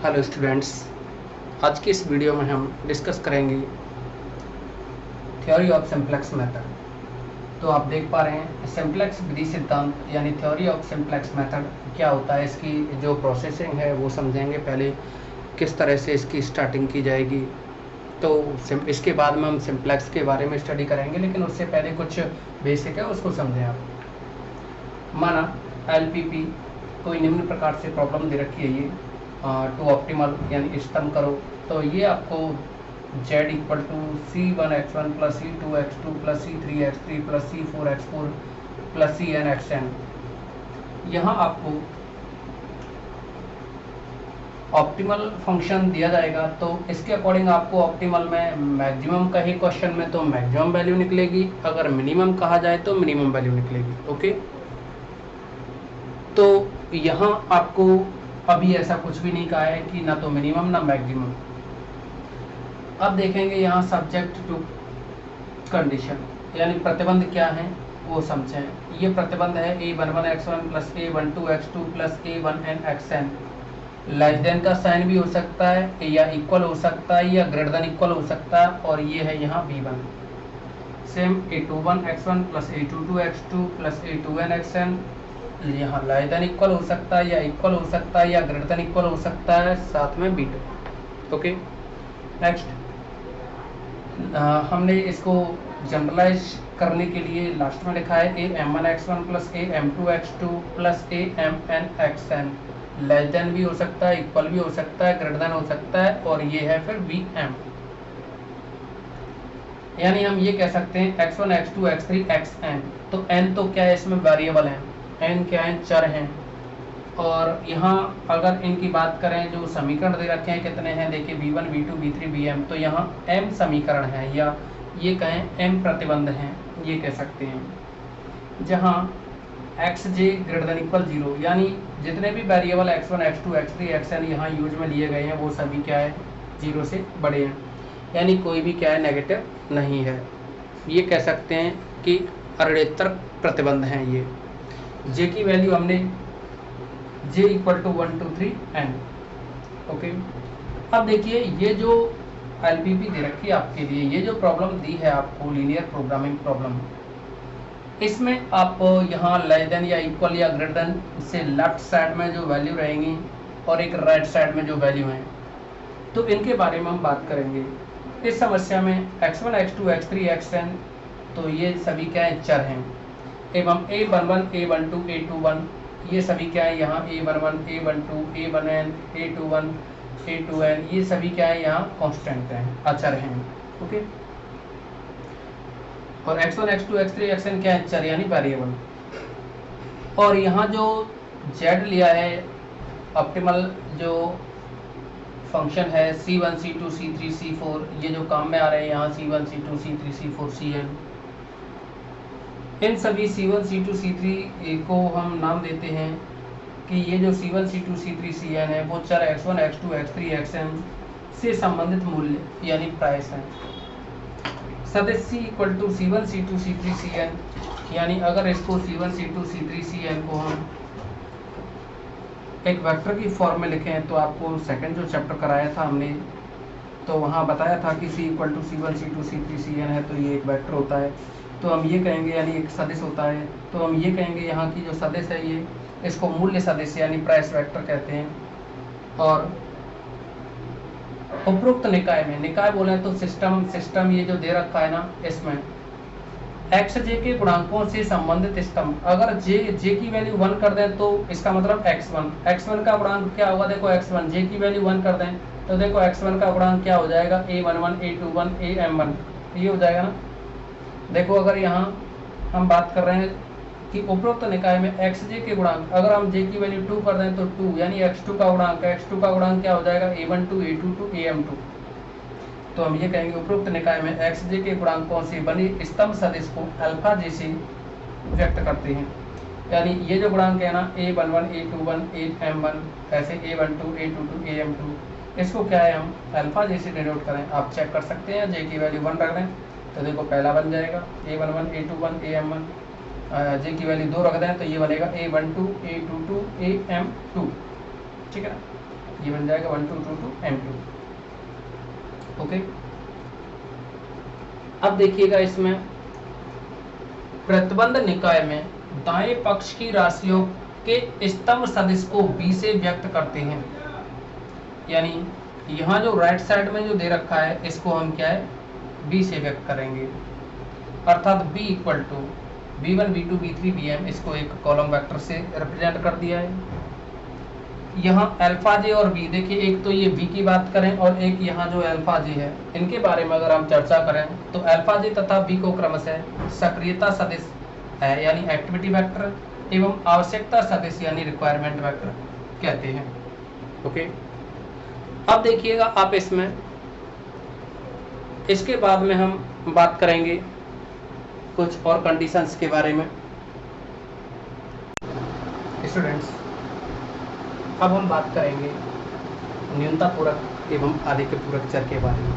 Hello students, आज की इस वीडियो में हम डिस्कस करेंगे थ्योरी ऑफ सिंप्लेक्स मेथड। तो आप देख पा रहे हैं सिंप्लेक्स विधि सिद्धांत यानी थ्योरी ऑफ सिंप्लेक्स मेथड क्या होता है, इसकी जो प्रोसेसिंग है वो समझेंगे। पहले किस तरह से इसकी स्टार्टिंग की जाएगी, तो इसके बाद में हम सिंप्लेक्स के बारे में स्टडी करेंगे, लेकिन उससे पहले कुछ बेसिक है उसको समझें आप। माना LPP कोई निम्न प्रकार से प्रॉब्लम दे रखी है, ये टू ऑप्टिमल यानी इष्टतम करो। तो ये आपको z equal to C1x1 plus C2x2 plus C3x3 plus C4x4 plus CnXn, यहाँ आपको ऑप्टिमल फंक्शन दिया जाएगा। तो इसके अकॉर्डिंग आपको ऑप्टिमल में मैक्सिमम कहे क्वेश्चन में तो मैक्सिमम वैल्यू निकलेगी, अगर मिनिमम कहा जाए तो मिनिमम वैल्यू निकलेगी। ओके, तो यहाँ आपको अभी ऐसा कुछ भी नहीं कहा है कि ना तो मिनिमम ना मैक्सिमम। अब देखेंगे यहाँ सब्जेक्ट टू कंडीशन यानी प्रतिबंध क्या है वो समझें। ये प्रतिबंध है A11x1 plus A12x2 plus A1nxn। Less than का साइन भी हो सकता है या इक्वल हो सकता है या ग्रेटर देन इक्वल हो सकता है, और ये है यहाँ B1। Same A21x1 plus A22x2 plus A2nxn, यहाँ लेस देन इक्वल हो सकता है या इक्वल हो सकता है या ग्रेटर देन इक्वल हो सकता है, साथ में B2। ओके, नेक्स्ट हमने इसको जनरलाइज करने के लिए लास्ट में लिखा है AM1x1 plus AM2x2 plus AMnxn। Less than भी हो सकता है, इक्वल भी हो सकता है, ग्रेटर देन हो सकता है, और ये है फिर Bm। यानी हम ये कह सकते हैं x1 x2 x3 xn। तो n तो क्या है, इसमें वेरिएबल है, n क्या है, चर हैं। और यहाँ अगर इनकी बात करें जो समीकरण दे रखे हैं कितने हैं, देखिए V1 V2 V3 Bm, तो यहाँ m समीकरण है या ये कहें m प्रतिबंध हैं, ये कह सकते हैं। जहाँ xj ग्रेटर देन इक्वल 0, यानी जितने भी variable x1 x2 x3 xn यहाँ यूज में लिए गए हैं वो सभी क्या है, 0 से बड़े हैं, यानी कोई भी क्या है नेगेटिव नहीं है। ये कह सकते हैं कि अरणेतर प्रतिबंध हैं ये। j की वैल्यू हमने j equal to 1 2 3 n। Okay, अब देखिए ये जो LPP दे रखी है आपके लिए, ये जो प्रॉब्लम दी है आपको लीनियर प्रोग्रामिंग प्रॉब्लम, इसमें आप यहाँ लेस देन या इक्वल या ग्रेटर देन से लेफ्ट साइड में जो वैल्यू रहेंगी और एक राइट साइड में जो वैल्यू हैं, तो इनके बारे में हम बात करेंगे। इस समस्या में x1 x2 x3 xn, तो ये सभी क्या है, चर हैं, एवं A11 A12 A21 ये सभी क्या है, यहाँ A11 A12 A1n A21 A2n ये सभी क्या है, यहाँ कांस्टेंट हैं, अचर हैं। ओके, और x1 x2 x3 xn क्या है, चर यानी वेरिएबल। और यहाँ जो z लिया है ऑप्टिमल जो फंक्शन है C1 C2 C3 C4, ये जो काम में आ रहे हैं यहाँ C1 C2 C3 C4 Cn, इन सभी C1 C2 C3 को हम नाम देते हैं कि ये जो C1 C2 C3 Cn है वो चर x1 x2 x3 xn से संबंधित मूल्य यानी प्राइस है। सदस्य equal to C1 C2 C3 Cn, यानी अगर इसको C1 C2 C3 Cn को हम एक वेक्टर की फॉर्म में लिखें, तो आपको सेकंड जो चैप्टर कराया था हमने, तो वहाँ बताया था कि C equal to C1 C2 C3 Cn है, तो ये एक वेक्टर होता है। तो हम ये कहेंगे यानी एक सदिश होता है, तो हम ये कहेंगे यहाँ की जो सदिश है ये, इसको मूल्य सदिश यानी प्राइस वेक्टर कहते हैं। और उपरोक्त निकाय में, निकाय बोले तो सिस्टम ये जो दे रखा है ना, इसमें एक्स जे के गुणांकों से संबंधित स्तंभ, अगर जे की वैल्यू 1 कर दें तो इसका मतलब x1 का गुणांक क्या होगा, देखो x1 जे की वैल्यू 1 कर दें तो देखो x1 का गुणांक क्या हो जाएगा, A11 A21 AM1, ये हो जाएगा ना। देखो अगर यहाँ हम बात कर रहे हैं कि उपरोक्त निकाय में xj के गुणांक, अगर हम j की वैल्यू 2 कर दें तो 2 यानी x2 का गुणांक, x2 का गुणांक क्या हो जाएगा, A12 A22 AM2। तो हम ये कहेंगे उपरोक्त निकाय में xj के गुणांकों से बनी स्तंभ सदिश को अल्फा j से व्यक्त करते हैं। यानी ये जो गुणांक है ना, A11 A21 AM1 ऐसे A12 A22 AM2, इसको क्या है हम अल्फा j से डिनोट करें। आप चेक कर सकते हैं, j की वैल्यू 1 रख दें तो देखो पहला बन जाएगा A11 A21 AM1, जे की वैल्यू 2 रख दें तो ये बनेगा A12 A22 AM2, ठीक है ना। ये बन जाएगा 1 2 2 2 m2। ओके, अब देखिएगा इसमें प्रतिबंध निकाय में दाएं पक्ष की राशियों के स्तंभ सदिश को b से व्यक्त करते हैं। यानी यहाँ जो राइट साइड में जो दे रखा है इसको हम क्या है b से व्यक्त करेंगे, अर्थात b equal to b1 b2 b3 bm, इसको एक कॉलम वेक्टर से रिप्रेजेंट कर दिया है। यहाँ अल्फा जे और बी, देखिए एक तो ये बी की बात करें और एक यहाँ जो अल्फा जे है, इनके बारे में अगर हम चर्चा करें तो अल्फा जे तथा बी को क्रमशः सक्रियता सदिश है यानी एक्टिविटी वेक्टर एवं आवश्यकता सदिश यानी रिक्वायरमेंट वेक्टर कहते हैं। ओके, अब देखिएगा आप इसमें, इसके बाद में हम बात करेंगे कुछ और कंडीशंस के बारे में। स्टूडेंट्स, अब हम बात करेंगे न्यूनता पूरक एवं आधिक्य पूरक चर के बारे में।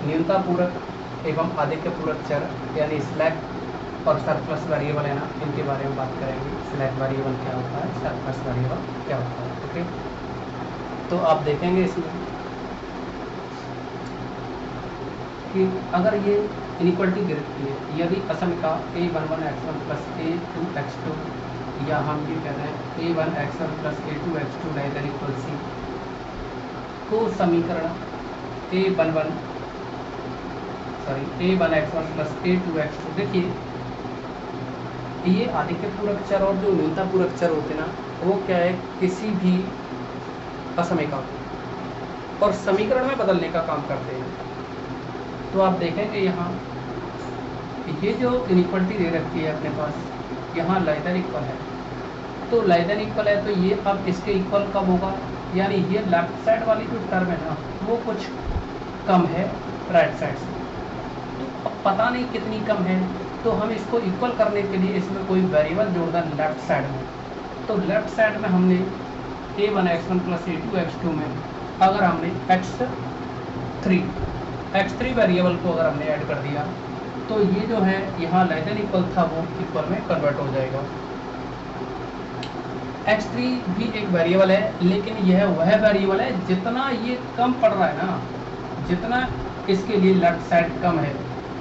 न्यूनता पूरक एवं आधिक्य पूरक चर यानी स्लैक और सरप्लस वेरिएबल है ना, इनके बारे में बात करेंगे। स्लैक वेरिएबल क्या होता है, सरप्लस वेरिएबल क्या होता है। ओके, तो आप देखेंगे इसमें कि अगर ये इनइक्वालिटी दे रखी है, यदि असमिका a11 x1 plus a2 x2, या हम ये कह रहे हैं a1 x1 plus a2 x2 less equal सी, तो समीकरण a1 x1 plus a2 x2, देखिए ये आधिक्य पूरक चर और जो न्यूनता पूरक चर होते हैं ना, वो क्या है किसी भी असमिका को और समीकरण में बदलने का काम करते हैं। तो आप देखेंगे यहाँ ये जो इनइक्वालिटी दे रखी है अपने पास, यहाँ लेस देन इक्वल है, तो लेस देन इक्वल है तो ये अब इसके इक्वल कब होगा, यानी ये लेफ्ट साइड वाली जो टर्म है ना वो कुछ कम है राइट साइड से, तो अब पता नहीं कितनी कम है, तो हम इसको इक्वल करने के लिए इसमें कोई वेरिएबल जोड़ दें लेफ्ट साइड में। तो लेफ्ट साइड में हमने a1 x1 plus a2 x2 में अगर हमने x3 वेरिएबल को अगर हमने ऐड कर दिया तो ये जो है यहाँ लेस देन इक्वल था वो इक्वल में कन्वर्ट हो जाएगा। x3 भी एक वेरिएबल है, लेकिन यह वह वेरिएबल है जितना ये कम पड़ रहा है ना, जितना इसके लिए लेफ्ट साइड कम है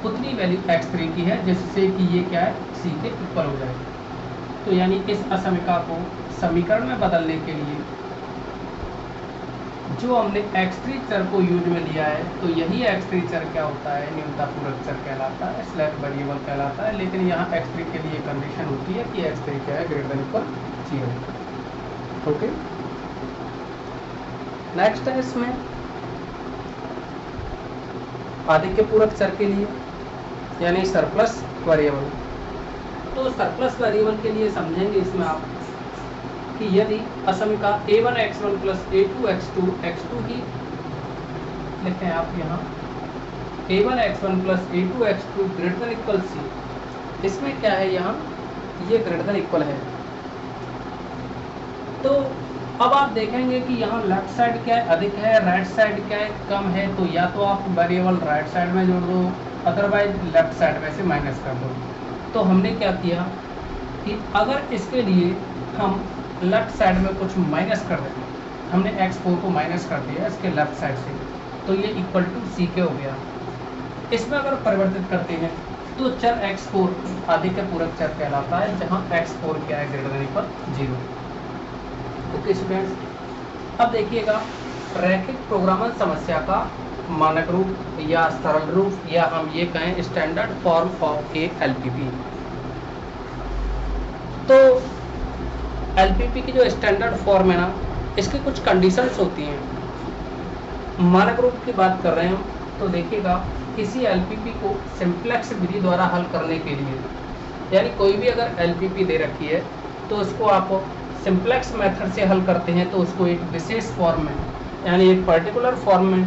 उतनी वैल्यू x3 की है, जिससे कि ये क्या है c के इक्वल हो जाए। तो यानी इस असमिका को समीकरण में बदलने के लिए जो हमने x3 चर को यूज में लिया है, तो यही x3 चर क्या होता है, न्यूनता पूरक चर कहलाता है, स्लैक वेरिएबल कहलाता है। लेकिन यहाँ x3 के लिए कंडीशन होती है कि x3 क्या है greater than equal 0। Okay, next है इसमें आधिक्य पूरक चर के लिए यानी सरप्लस वेरिएबल। तो सरप्लस वेरिएबल के लिए समझेंगे इसमें आप कि यदि असमिका a1 x1 plus a2 x2 x2 ही लिखें आप यहाँ a1 x1 plus a2 x2 greater than equal c, इसमें क्या है यहाँ ये ग्रेटर देन इक्वल है। तो अब आप देखेंगे कि यहाँ लेफ्ट साइड क्या है अधिक है, राइट साइड क्या है कम है, तो या तो आप वेरिएबल राइट साइड में जोड़ दो, अदरवाइज लेफ्ट साइड में से माइनस कर दो। तो हमने क्या किया कि अगर इसके लिए हम लेफ्ट साइड में कुछ माइनस कर देते, हमने x4 को माइनस कर दिया इसके लेफ्ट साइड से, तो ये इक्वल टू सी के हो गया। इसमें अगर परिवर्तित करते हैं तो चर x4 आधिक्य पूरक चर कहलाता है, जहाँ x4 क्या है greater than equal 0। Okay students, अब देखिएगा रैखिक प्रोग्रामर समस्या का मानक रूप या सरल रूप या हम ये कहें standard form of A LPP. तो एलपीपी की जो स्टैंडर्ड फॉर्म है ना, इसकी कुछ कंडीशंस होती हैं। मानक रूप की बात कर रहे हैं हम, तो देखिएगा किसी एलपीपी को सिंप्लेक्स विधि द्वारा हल करने के लिए, यानी कोई भी अगर एलपीपी दे रखी है तो उसको आप सिंप्लेक्स मेथड से हल करते हैं, तो उसको एक विशेष फॉर्म में यानी एक पर्टिकुलर फॉर्म में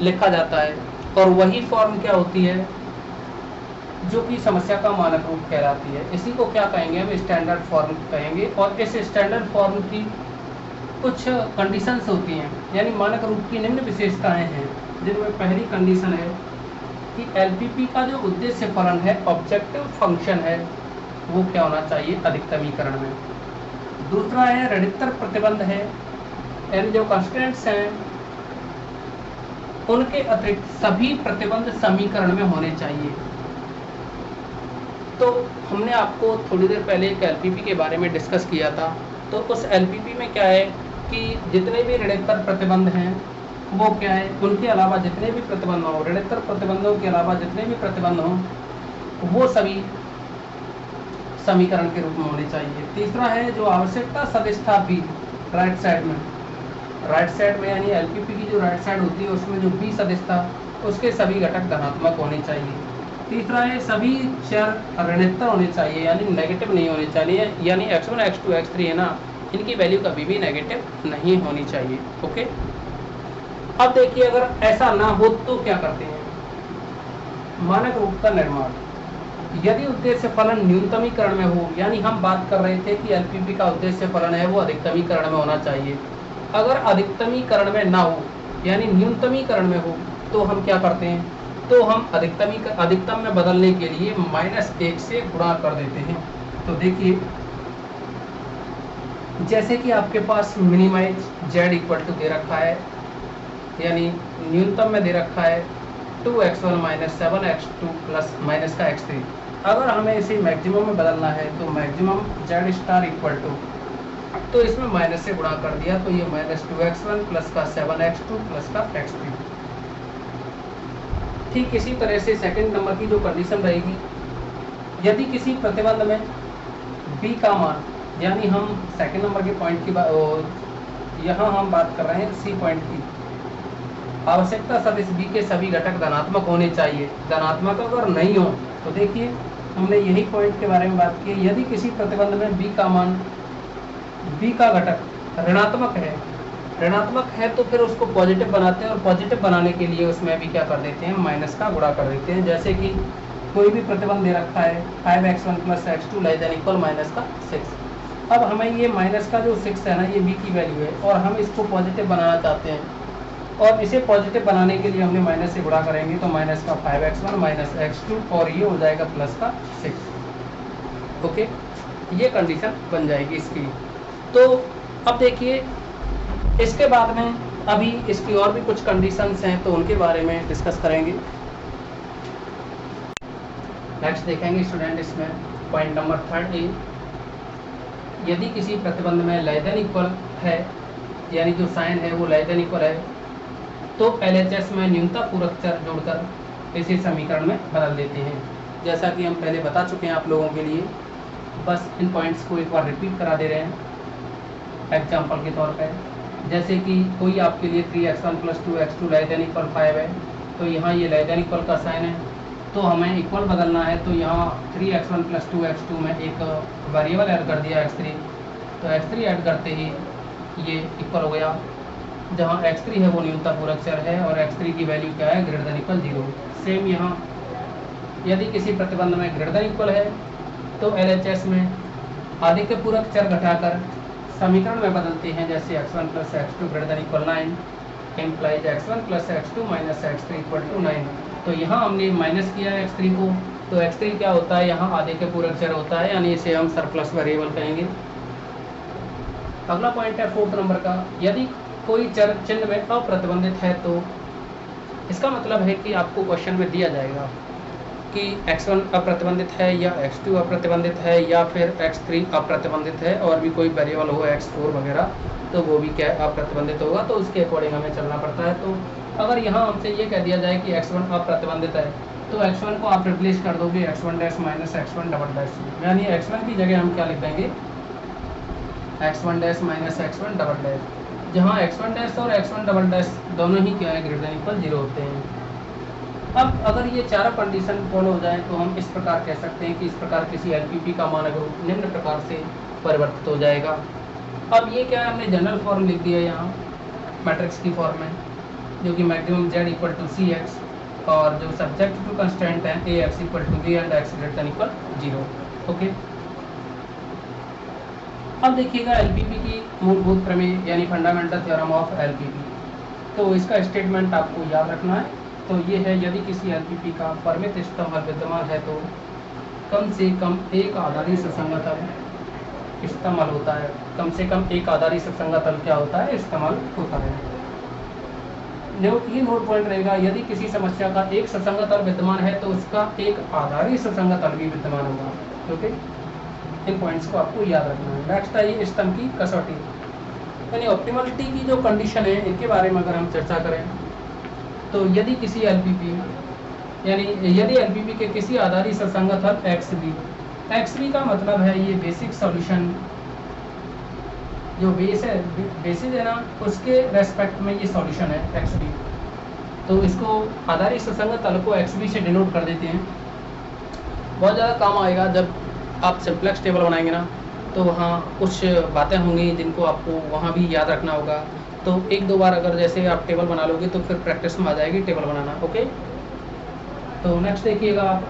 लिखा जाता है, और वही फॉर्म क्या होती है जो कि समस्या का मानक रूप कहलाती है। इसी को क्या कहेंगे हम स्टैंडर्ड फॉर्म कहेंगे। और इस स्टैंडर्ड फॉर्म की कुछ कंडीशंस होती हैं, यानी मानक रूप की निम्न विशेषताएं हैं, जिनमें पहली कंडीशन है कि एलपीपी का जो उद्देश्य फलन है ऑब्जेक्टिव फंक्शन है वो क्या होना चाहिए अधिकतमीकरण में। दूसरा है ऋणोत्तर प्रतिबंध है, यानी जो कंस्टेंट्स हैं उनके अतिरिक्त सभी प्रतिबंध समीकरण में होने चाहिए। तो हमने आपको थोड़ी देर पहले एक एलपीपी के बारे में डिस्कस किया था। तो उस एलपीपी में क्या है कि जितने भी ऋणोत्तर प्रतिबंध हैं वो क्या है, उनके अलावा जितने भी प्रतिबंध हों, ऋणोत्तर प्रतिबंधों के अलावा जितने भी प्रतिबंध हों वो सभी समीकरण के रूप में होने चाहिए। तीसरा है जो आवश्यकता सदिश था बी राइट साइड में, यानी एलपीपी की जो राइट साइड होती है उसमें जो बी सदिश था उसके सभी घटक धनात्मक होने चाहिए। तीसरा है सभी चर ऋणोत्तर होने चाहिए, यानी नेगेटिव नहीं होने चाहिए, यानी x1 x2 x3 है ना, इनकी वैल्यू कभी भी नेगेटिव नहीं होनी चाहिए। ओके, अब देखिए अगर ऐसा ना हो तो क्या करते हैं, मानक रूप का निर्माण। यदि उद्देश्य फलन न्यूनतमीकरण में हो, यानी हम बात कर रहे थे कि एलपीपी का उद्देश्य फलन है वो अधिकतमीकरण में होना चाहिए। अगर अधिकतमीकरण में ना हो यानी न्यूनतमीकरण में हो तो हम क्या करते हैं, तो हम अधिकतम में बदलने के लिए -1 से गुणा कर देते हैं। तो देखिए जैसे कि आपके पास मिनिमाइज z इक्वल टू दे रखा है, यानी न्यूनतम में दे रखा है 2x1 - 7x2 प्लस माइनस का x3। अगर हमें इसे मैक्सिमम में बदलना है तो maximum z star equal to, तो इसमें माइनस से गुणा कर दिया तो ये -2x1 प्लस का 7x2 प्लस का x3। ठीक इसी तरह से सेकंड नंबर की जो कंडीशन रहेगी, यदि किसी प्रतिबंध में b का मान, यानी हम सेकंड नंबर के पॉइंट की यहाँ हम बात कर रहे हैं सी पॉइंट की, आवश्यकता सदिश b के सभी घटक धनात्मक होने चाहिए। धनात्मक अगर नहीं हो तो देखिए हमने यही पॉइंट के बारे में बात की, यदि किसी प्रतिबंध में b का मान, b का घटक ऋणात्मक है तो फिर उसको पॉजिटिव बनाते हैं, और पॉजिटिव बनाने के लिए उसमें भी क्या कर देते हैं, माइनस का गुणा कर देते हैं। जैसे कि कोई भी प्रतिबंध दे रखा है 5x1 प्लस x2 ≤ माइनस का 6। अब हमें ये माइनस का जो 6 है ना, ये b की वैल्यू है और हम इसको पॉजिटिव बनाना चाहते हैं, और इसे पॉजिटिव बनाने के लिए हमने माइनस से गुणा करेंगे तो माइनस का 5x1 माइनस x2 और ये हो जाएगा प्लस का 6। ओके, ये कंडीशन बन जाएगी इसकी। तो अब देखिए इसके बाद में अभी इसकी और भी कुछ कंडीशंस हैं तो उनके बारे में डिस्कस करेंगे। नेक्स्ट देखेंगे स्टूडेंट, इसमें पॉइंट नंबर 3 ए, यदि किसी प्रतिबंध में लेस देन इक्वल है, यानी जो साइन है वो लेस देन इक्वल है, तो LHS में न्यूनतम पूरक चर जोड़कर इसे समीकरण में बदल देते हैं। जैसा कि हम पहले बता चुके हैं आप लोगों के लिए, बस इन पॉइंट्स को एक बार रिपीट करा दे रहे हैं एग्जाम्पल के तौर पर। जैसे कि कोई आपके लिए 3x1 + 2x2 ≤ 5 है, तो यहाँ ये लेस देन इक्वल का साइन है, तो हमें इक्वल बदलना है, तो यहाँ 3x1 + 2x2 में एक वेरिएबल ऐड कर दिया x3, तो x3 ऐड करते ही ये इक्वल हो गया। जहाँ x3 है वो न्यूनतम पूरक चर है और x3 की वैल्यू क्या है, > 0। सेम यहाँ यदि किसी प्रतिबंध में > है तो LHS में आधे के पूरक चर घटाकर समीकरण में बदलते हैं, जैसे x1 + x2 > 9 implies x1 + x2 - x3 = 9। तो यहाँ हमने माइनस किया है x3 को, तो x3 क्या होता है, यहाँ आधे के पूरक चर होता है, यानी इसे हम सरप्लस वेरिएबल कहेंगे। अगला पॉइंट है 4th नंबर का, यदि कोई चर चिन्ह में अप्रतिबंधित है, तो इसका मतलब है कि आपको क्वेश्चन में दिया जाएगा कि x1 अप्रतिबंधित है या x2 अप्रतिबंधित है या फिर x3 अप्रतिबंधित है, और भी कोई वेरिएबल हो x4 वगैरह, तो वो भी क्या अप्रतिबंधित होगा, तो उसके अकॉर्डिंग हमें चलना पड़ता है। तो अगर यहाँ हमसे ये कह दिया जाए कि x1 अप्रतिबंधित है, तो x1 को आप रिप्लेस कर दोगे x1 - -x1 यानी x1 की जगह हम क्या लिख देंगे, x1 - x1 जहाँ x1 और x1 दोनों ही क्या है, > 0 होते हैं। अब अगर ये चारों कंडीशन फॉलो हो जाए तो हम इस प्रकार कह सकते हैं कि इस प्रकार किसी LPP का मानक रूप निम्न प्रकार से परिवर्तित हो जाएगा। अब ये क्या है, हमने जनरल फॉर्म लिख दिया यहाँ मैट्रिक्स की फॉर्म में, जो कि मैक्सिमम z = cx और जो सब्जेक्ट टू कंस्टेंट है ax = b and x > 0। Okay, अब देखिएगा LPP की मूलभूत प्रमेय यानी फंडामेंटल थ्योरम ऑफ LPP। तो इसका स्टेटमेंट आपको याद रखना है। तो ये है, यदि किसी LPP का परिमित स्तंभ विद्यमान है तो कम से कम एक आधारी सुसंगत हल इस्तेमाल होता है। कम से कम एक आधारी सत्संगा तल क्या होता है, इस्तेमाल होता है। ये नोट पॉइंट रहेगा, यदि किसी समस्या का एक सत्संगा तल विद्यमान है तो उसका एक आधारी सत्संगा तल भी विद्यमान होगा। ओके, इन पॉइंट्स को आपको याद रखना है। नेक्स्ट है स्तंभ की कसौटी, यानी ऑप्टिमलिटी की जो कंडीशन है इनके बारे में अगर हम चर्चा करें तो यदि किसी एलपीपी यानी यदि एलपीपी के किसी आधारी सत्संगा तल एक्स बी का मतलब है ये बेसिक सॉल्यूशन, जो बेसिस है ना उसके रेस्पेक्ट में ये सॉल्यूशन है एक्स बी, तो इसको आधारी सत्संगा तल को एक्स बी से डिनोट कर देते हैं। बहुत ज़्यादा काम आएगा जब आप सिंप्लेक्स टेबल बनाएंगे ना, तो वहाँ कुछ बातें होंगी जिनको आपको वहाँ भी याद रखना होगा। तो एक दो बार अगर जैसे आप टेबल बना लोगे तो फिर प्रैक्टिस में आ जाएगी टेबल बनाना। ओके, तो नेक्स्ट देखिएगा आप,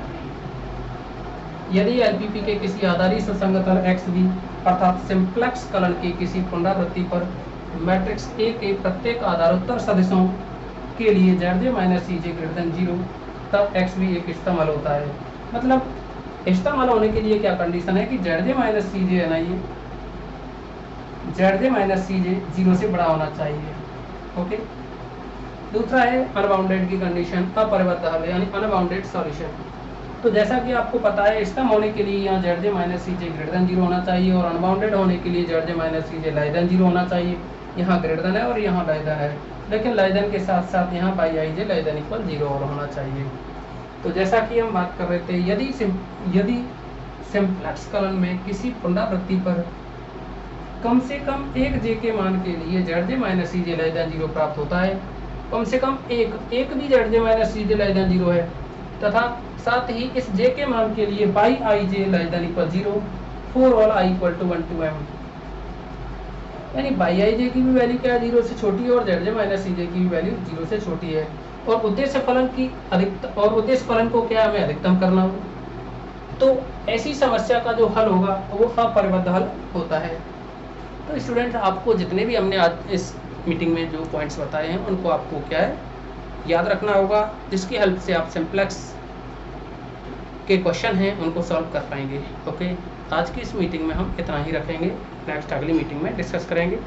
यदि एलपीपी के किसी आधारी सत्संगा तल एक्स बी अर्थात सिंप्लेक्स कलन की किसी पुनरावृत्ति पर मैट्रिक्स ए के प्रत्येक आधारोत्तर सदस्यों के लिए ZJ minus CJ greater than 0, तब एक्स बी एक इस्तेमाल होता है। मतलब इस्तेमाल होने के लिए क्या कंडीशन है कि ZJ माइनस CJ है ना, ये ZJ माइनस CJ 0 से बड़ा होना चाहिए। ओके, दूसरा है अनबाउंडेड की कंडीशन, अपरिबद्ध हल यानी अनबाउंडेड सॉल्यूशन। तो जैसा कि आपको पता है इस्तेम होने के लिए यहाँ ZJ minus CJ greater than 0 होना चाहिए और अनबाउंडेड होने के लिए ZJ minus CJ less than 0 होना चाहिए। यहाँ ग्रेटर देन है और यहाँ लेस देन है, लेकिन लेस देन के साथ साथ यहाँ by IJ less than equal 0 और होना चाहिए। तो जैसा कि हम बात कर रहे थे, यदि सिंप्लेक्स कलन में किसी पुनरावृत्ति पर कम से कम एक J के मान के लिए ZJ minus CJ less than 0 प्राप्त होता है, कम से कम एक भी ZJ minus CJ less than 0 है, तथा साथ ही इस J के मान के लिए by IJ less than equal 0 for all I equal to 1 to m, यानी बाई IJ की भी वैल्यू क्या है 0 से छोटी है और ZJ माइनस CJ की भी वैल्यू 0 से छोटी है, और उद्देश्य फलन को क्या हमें अधिकतम करना हो। तो ऐसी समस्या का जो हल होगा वो अपरिबद्ध हल होता है। तो स्टूडेंट, आपको जितने भी हमने आज इस मीटिंग में जो पॉइंट्स बताए हैं उनको आपको क्या है याद रखना होगा, जिसकी हेल्प से आप सिंप्लेक्स के क्वेश्चन हैं उनको सॉल्व कर पाएंगे। ओके, आज की इस मीटिंग में हम इतना ही रखेंगे, नेक्स्ट अगली मीटिंग में डिस्कस करेंगे।